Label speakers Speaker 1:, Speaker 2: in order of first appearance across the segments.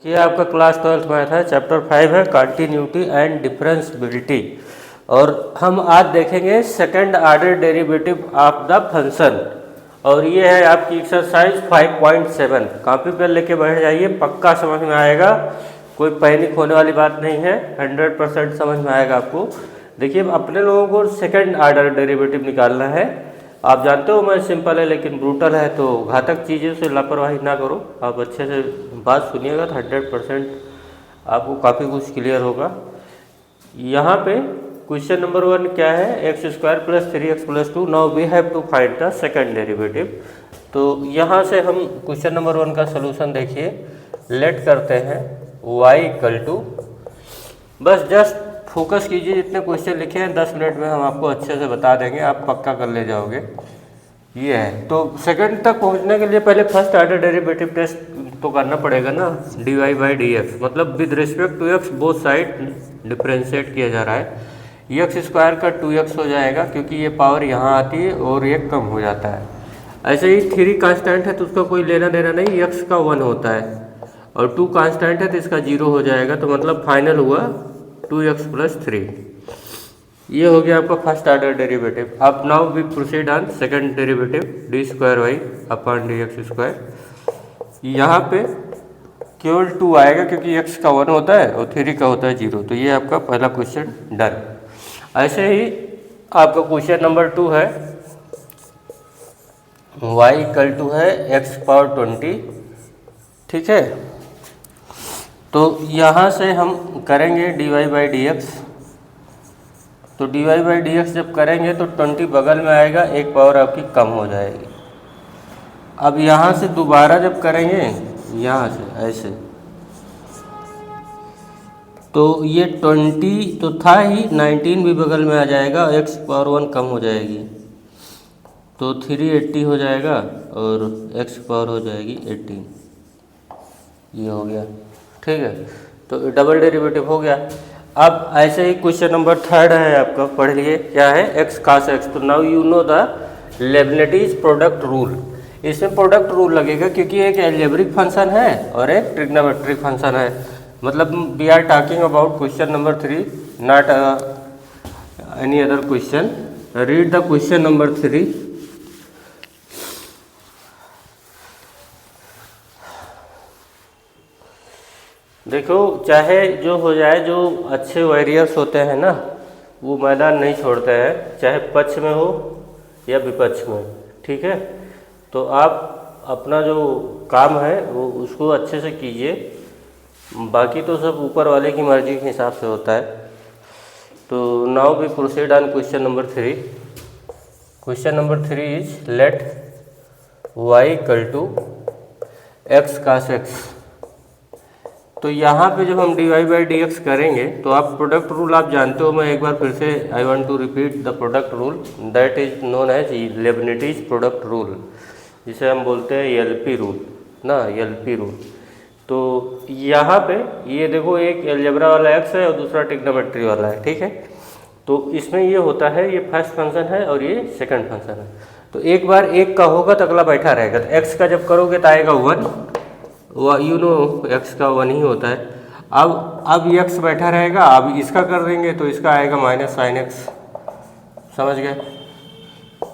Speaker 1: ये आपका class 12th math है, चैप्टर 5 है कंटिन्यूटी एंड डिफरेंशिएबिलिटी। और हम आज देखेंगे second order derivative of the function. और ये है आपकी एक्सरसाइज 5.7। कॉपी पर लेके बैठ जाइए, पक्का समझ में आएगा, कोई पैनिक होने वाली बात नहीं है, 100% समझ में आएगा आपको। देखिए, अपने लोगों को सेकंड ऑर्डर डेरिवेटिव निकालना है। आप जानते हो मैं सिंपल है लेकिन ब्रूटल है, तो घातक चीज़ों से लापरवाही ना करो। आप अच्छे से बात सुनिएगा तो 100% आपको काफ़ी कुछ क्लियर होगा। यहाँ पे क्वेश्चन नंबर 1 क्या है, x² + 3x + 2। Now we have to find the second derivative. तो यहाँ से हम क्वेश्चन नंबर 1 का सलूशन देखिए, लेट करते हैं y = बस जस्ट फोकस कीजिए, जितने क्वेश्चन लिखे हैं 10 मिनट में हम आपको अच्छे से बता देंगे, आप पक्का कर ले जाओगे। ये है, तो सेकंड तक पहुंचने के लिए पहले फर्स्ट ऑर्डर डेरिवेटिव टेस्ट तो करना पड़ेगा ना। dy/dx मतलब with respect to x both side differentiate किया जा रहा है। x² का 2x हो जाएगा क्योंकि ये पावर यहाँ आती है और ये कम हो जाता है। ऐसे ही 3 कांस्टेंट है तो उसका कोई लेना देना नहीं, x का 1 होता है, और 2 कांस्टेंट है तो इसका 0 हो जाएगा। तो मतलब फाइनल हुआ 2x + 3। ये हो गया आपका फर्स्ट ऑर्डर डेरिवेटिव। अब now we proceed on second derivative d²y/dx²। यहाँ पे केवल 2 आएगा क्योंकि x का 1 होता है और 3 का होता है 0। तो ये आपका पहला क्वेश्चन डन। ऐसे ही आपका क्वेश्चन नंबर 2 है, y = है x⁻20। ठीक है, तो यहाँ से हम करेंगे dy/dx। तो dy/dx जब करेंगे तो 20 बगल में आएगा, एक पावर आपकी कम हो जाएगी। अब यहाँ से दोबारा जब करेंगे, यहाँ से ऐसे, तो ये 20 तो था ही, 19 भी बगल में आ जाएगा, x⁻1 कम हो जाएगी, तो 380 हो जाएगा और x पावर हो जाएगी 18। ये हो गया, ठीक है, तो डबल डेरिवेटिव हो गया। अब ऐसे ही क्वेश्चन नंबर 3 है आपका, पढ़िए क्या है, x cos x। तो now you know the Leibniz product rule. इसमें प्रोडक्ट रूल लगेगा क्योंकि एक एल्जेब्रिक फंक्शन है और एक ट्रिग्नोमेट्रिक फंक्शन है। मतलब we are talking about question number 3, not any other question. Read the question number 3। देखो, चाहे जो हो जाए, जो अच्छे वॉरियर्स होते हैं ना, वो मैदान नहीं छोड़ते हैं, चाहे पक्ष में हो या विपक्ष में। ठीक है, तो आप अपना जो काम है वो उसको अच्छे से कीजिए, बाकी तो सब ऊपर वाले की मर्जी के हिसाब से होता है। तो now we proceed on question number 3। Question number 3 is let y = x cos x। तो यहाँ पे जब हम dy/dx करेंगे तो आप प्रोडक्ट रूल आप जानते हो, मैं एक बार फिर से I want to repeat the product rule that is known as Leibniz product rule, जिसे हम बोलते हैं एलपी रूल ना, एलपी रूल। तो यहाँ पे ये देखो, एक अलजेब्रा वाला x है और दूसरा ट्रिग्नोमेट्री वाला है। ठीक है, तो इसमें ये होता है, ये फर्स्ट फंक्शन है और ये सेकंड फंक्शन है। तो एक बार एक का होगा तो अगला बैठा रहेगा। तो x का जब करोगे तो आएगा 1, यू नो x का 1 ही होता है। अब x बैठा रहेगा, अब इसका कर देंगे तो इसका आएगा -sin x। समझ गए?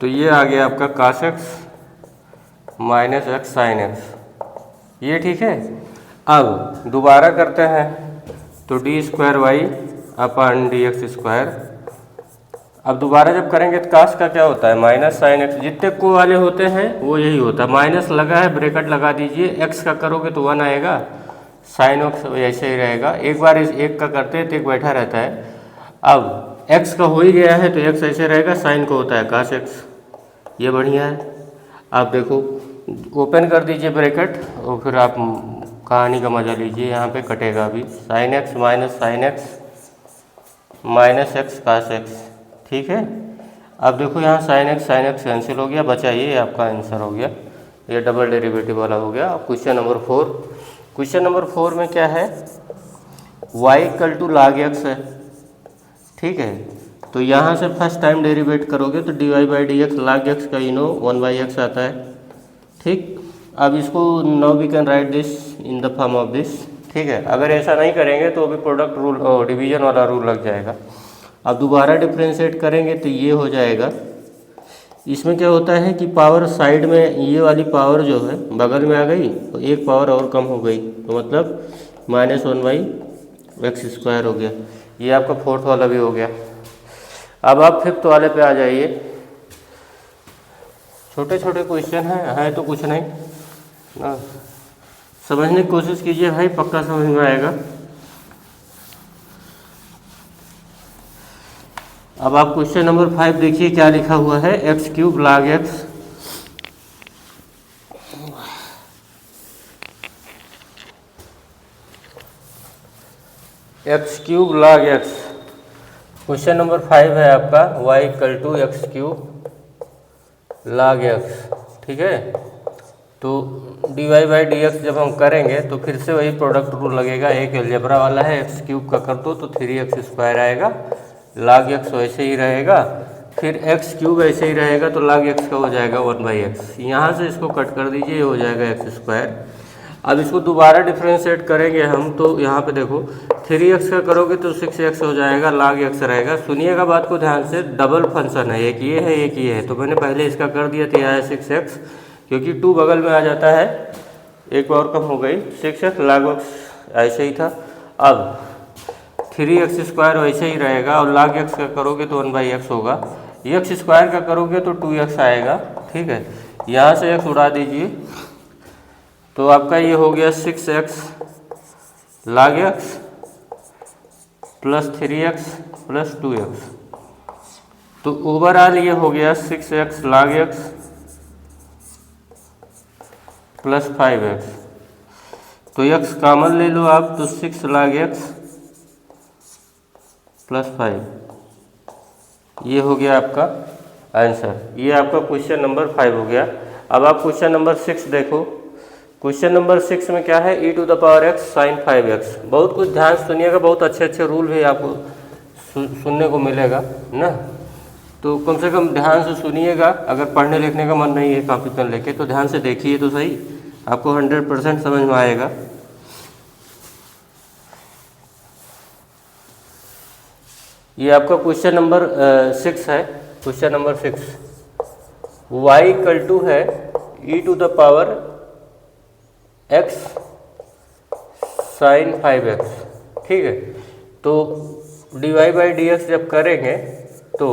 Speaker 1: तो ये आ गया आपका cos x -x sin x। ये ठीक है। अब दोबारा करते हैं, तो d²y/dx²। अब दोबारा जब करेंगे तो कास का क्या होता है, -sin x। जितने को वाले होते हैं वो यही होता है, माइनस लगा है, ब्रैकेट लगा दीजिए। x का करोगे तो 1 आएगा, sin x ऐसे ही रहेगा। एक बार इस एक का करते हैं तो एक बैठा रहता है। अब x का हो ही गया है तो x ऐसे रहेगा, sin को होता है cos x। ये बढ़िया है। आप देखो, ओपन कर दीजिए ब्रैकेट और फिर आप कहानी का मजा लीजिए। यहाँ पे कटेगा अभी sin x -sin x -x cos x। ठीक है, अब देखो यहाँ sin x कैंसिल हो गया, बचा ये आपका आंसर हो गया, ये डबल डेरिवेटिव वाला हो गया। अब क्वेश्चन नंबर 4। क्वेश्चन नंबर 4 में क्या है, y = log x है। ठीक है, तो यहाँ से फर्स्ट टाइम डेरिवेट करोगे तो dy/dx log x का 1/x आता है। ठीक, अब इसको now we can write this in the form of this. ठीक है। अगर ऐसा नहीं करेंगे तो भी प्रोडक्ट रूल डिवीजन वाला रूल लग जाएगा। अब दोबारा डिफ्रेंशिएट करेंगे तो ये हो जाएगा। इसमें क्या होता है कि पावर साइड में ये वाली पावर जो है बगल में आ गई तो एक पावर और कम हो गई, तो मतलब -1/x² हो गया। ये आपका फोर्थ वाला भी हो गया। अब आप फिफ्थ वाले पे आ जाइए। छोटे छोटे क्वेश्चन है तो कुछ नहीं ना, समझने की कोशिश कीजिए भाई, पक्का समझ में आएगा। अब आप क्वेश्चन नंबर 5 देखिए क्या लिखा हुआ है। x³ log x x³ log x। Question number 5 है आपका y = x³ log x, ठीक है। तो dy/dx जब हम करेंगे तो फिर से वही प्रोडक्ट रूल लगेगा। एक अलजेब्रा वाला है, x³ का कर दो तो 3x² आएगा, log x वैसे ही रहेगा, फिर x³ ऐसे ही रहेगा तो log x का हो जाएगा 1/x। यहाँ से इसको कट कर दीजिए, ये हो जाएगा x²। अब इसको दोबारा डिफ्रेंशिएट करेंगे हम तो यहाँ पे देखो 3x का करोगे तो 6x हो जाएगा, log x रहेगा। सुनिएगा बात को ध्यान से, डबल फंक्शन है, एक ये है एक ये है। तो मैंने पहले इसका कर दिया तो यह है 6x, क्योंकि 2 बगल में आ जाता है, एक और कम हो गई 6x, log x ऐसे ही था। अब 3x² वैसे ही रहेगा और log x का करोगे तो 1/x होगा, x² का करोगे तो 2x आएगा, ठीक है। यहाँ से x उड़ा दीजिए तो आपका ये हो गया 6x log x + 3x + 2x। तो ओवरऑल ये हो गया 6x log x + 5x। तो x कॉमन ले लो आप तो 6 log x + 5, ये हो गया आपका आंसर। ये आपका क्वेश्चन नंबर 5 हो गया। अब आप क्वेश्चन नंबर 6 देखो। क्वेश्चन नंबर 6 में क्या है, e⁻x sin 5x। बहुत कुछ ध्यान सुनिएगा, बहुत अच्छे अच्छे रूल भी आपको सुनने को मिलेगा ना, तो कम से कम ध्यान से सुनिएगा। अगर पढ़ने लिखने का मन नहीं है कॉपी पेन लेके तो ध्यान से देखिए तो सही, आपको 100% समझ में आएगा। ये आपका क्वेश्चन नंबर 6 है। क्वेश्चन नंबर 6, y = है e⁻x sin 5x, ठीक है। तो dy/dx जब करेंगे तो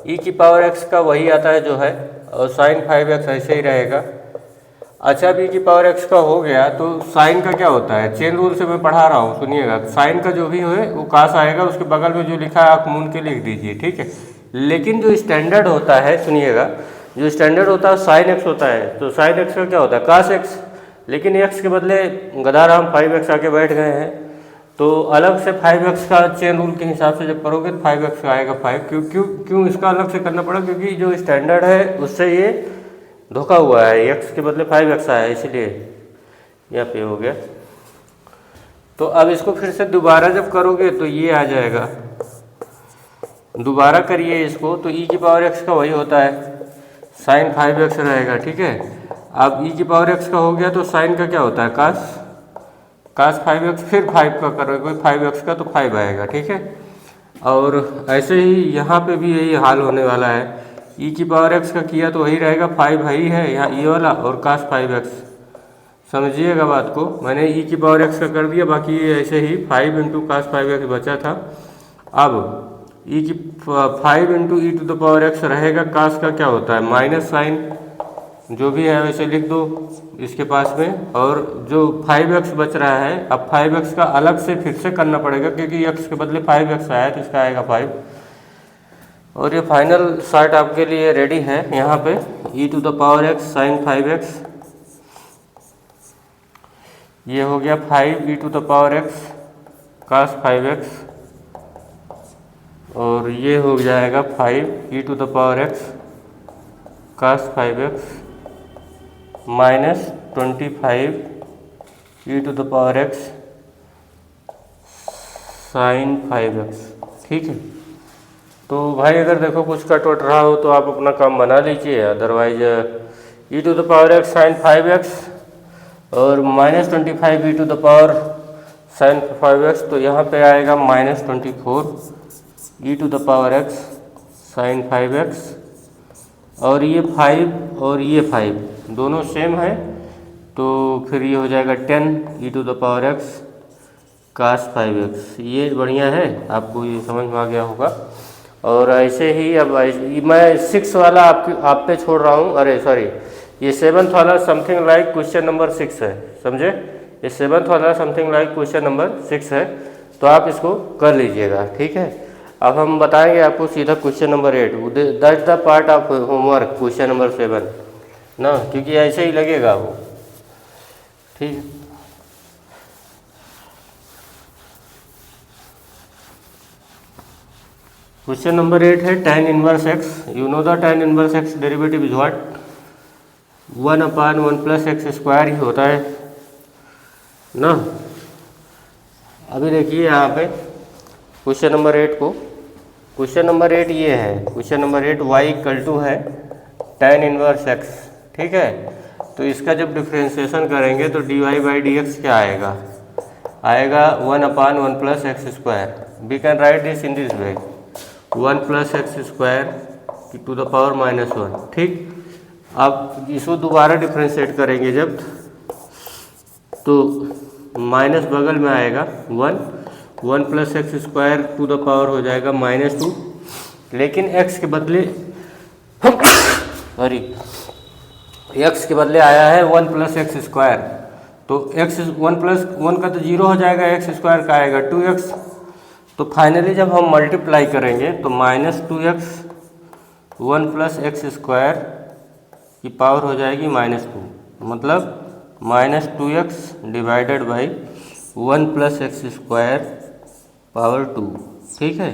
Speaker 1: e⁻x का वही आता है जो है, और sin 5x ऐसे ही रहेगा। अच्छा, अब e⁻x का हो गया तो साइन का क्या होता है, चेन रूल से मैं पढ़ा रहा हूँ, सुनिएगा। साइन का जो भी हो वो कास आएगा, उसके बगल में जो लिखा है आप मून के लिख दीजिए, ठीक है। लेकिन जो स्टैंडर्ड होता है, सुनिएगा, जो स्टैंडर्ड होता है sin x होता है। तो sin x का क्या होता है, cos x। लेकिन x के बदले गदाराम 5x आके बैठ गए हैं, तो अलग से 5x का चेन रूल के हिसाब से जब करोगे तो 5x का आएगा 5। क्यों इसका अलग से करना पड़ा, क्योंकि जो स्टैंडर्ड है उससे ये धोखा हुआ है, x के बदले 5x आया, इसलिए यहाँ पे हो गया। तो अब इसको फिर से दोबारा जब करोगे तो ये आ जाएगा, दोबारा करिए इसको तो e⁻x का वही होता है, sin 5x रहेगा, ठीक है। अब e⁻x का हो गया तो sin का क्या होता है, cos 5x, फिर 5 का करोगे 5x का तो 5 आएगा, ठीक है। और ऐसे ही यहाँ पे भी यही हाल होने वाला है, e⁻x का किया तो वही रहेगा, 5 ही है यहाँ ये वाला, और cos 5x। समझिएगा बात को, मैंने e⁻x का कर दिया, बाकी ये ऐसे ही 5 × cos 5x बचा था। अब 5 × e⁻x रहेगा, cos का क्या होता है माइनस साइन, जो भी है वैसे लिख दो इसके पास में। और जो 5x बच रहा है, अब 5x का अलग से फिर से करना पड़ेगा, क्योंकि x के बदले 5x आया तो इसका आएगा 5। और ये फाइनल शार्ट आपके लिए रेडी है यहाँ पे, e⁻x sin 5x, ये हो गया 5 e⁻x cos 5x, और ये हो जाएगा 5 e⁻x cos 5x -25 e⁻x sin 5x, ठीक है। तो भाई अगर देखो कुछ कट वट रहा हो तो आप अपना काम बना लीजिए, अदरवाइज e⁻x sin 5x और -25 e⁻ साइन 5x, तो यहाँ पे आएगा -24 e⁴x साइन 5x, और ये 5 और ये 5 दोनों सेम है, तो फिर ये हो जाएगा 10 e⁴x cos 5x। ये बढ़िया है, आपको ये समझ में आ गया होगा। और ऐसे ही अब मैं 6 वाला आप पे छोड़ रहा हूँ, अरे सॉरी, ये 7th वाला समथिंग लाइक क्वेश्चन नंबर 6 है, समझे? ये 7th वाला समथिंग लाइक क्वेश्चन नंबर 6 है, तो आप इसको कर लीजिएगा, ठीक है। अब हम बताएंगे आपको सीधा question number 8, that's the part of homework question number 7 ना, क्योंकि ऐसे ही लगेगा वो, ठीक है। क्वेश्चन नंबर 8 है tan inverse x। You know the tan inverse x derivative is what? 1/1 + x² ही होता है ना। अभी देखिए यहाँ पे क्वेश्चन नंबर 8 को, क्वेश्चन नंबर 8 ये है, क्वेश्चन नंबर 8 y = है tan इनवर्स x, ठीक है। तो इसका जब डिफ्रेंशिएशन करेंगे तो dy/dx क्या आएगा? आएगा 1/1 + x²। We can write this in this way, 1 + x² to the power -1, ठीक। अब इसको दोबारा डिफ्रेंशिएट करेंगे जब, तो माइनस बगल में आएगा 1 + x² टू द पावर हो जाएगा -2, लेकिन x के बदले सॉरी x के बदले आया है 1 + x², तो x 1 + 1 का तो 0 हो जाएगा, x² का आएगा 2x। तो फाइनली जब हम मल्टीप्लाई करेंगे तो -2x 1 + x² की पावर हो जाएगी -2, मतलब -2x divided by 1 + x² power 2, ठीक है।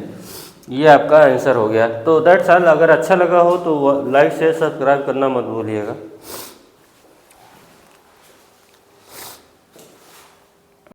Speaker 1: ये आपका आंसर हो गया। तो दैट्स ऑल। अगर अच्छा लगा हो तो लाइक शेयर सब्सक्राइब करना मत भूलिएगा।